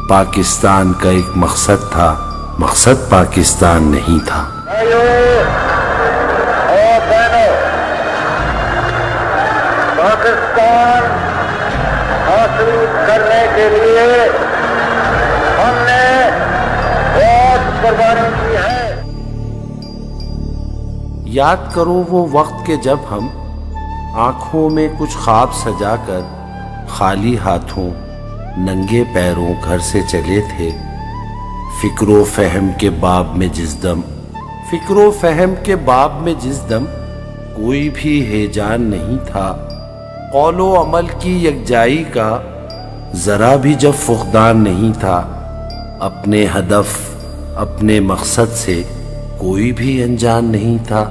پاکستان کا ایک مقصد تھا، مقصد پاکستان نہیں تھا۔ بھائیوں اور بہنوں، پاکستان حاصل کرنے کے لیے ہم نے بہت قربانی کی ہے۔ یاد کرو وہ وقت کہ جب ہم آنکھوں میں کچھ خواب سجا کر خالی ہاتھوں ننگے پیروں گھر سے چلے تھے، فکر و فہم کے باب میں جس دم، فکر و فہم کے باب میں جس دم کوئی بھی ہیجان نہیں تھا، قول و عمل کی یکجائی کا ذرا بھی جب فقدان نہیں تھا، اپنے ہدف اپنے مقصد سے کوئی بھی انجان نہیں تھا،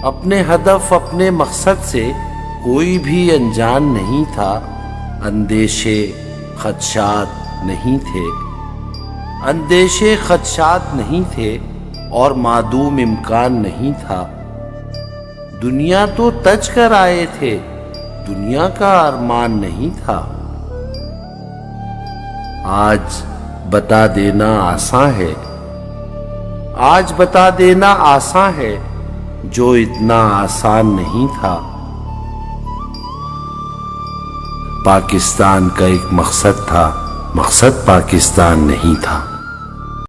اپنے ہدف اپنے مقصد سے کوئی بھی انجان نہیں تھا، اندیشے خدشات نہیں تھے، اندیشے خدشات نہیں تھے اور معدوم امکان نہیں تھا۔ دنیا تو تج کر آئے تھے، دنیا کا ارمان نہیں تھا۔ آج بتا دینا آسان ہے، آج بتا دینا آسان ہے جو اتنا آسان نہیں تھا۔ پاکستان کا ایک مقصد تھا، مقصد پاکستان نہیں تھا۔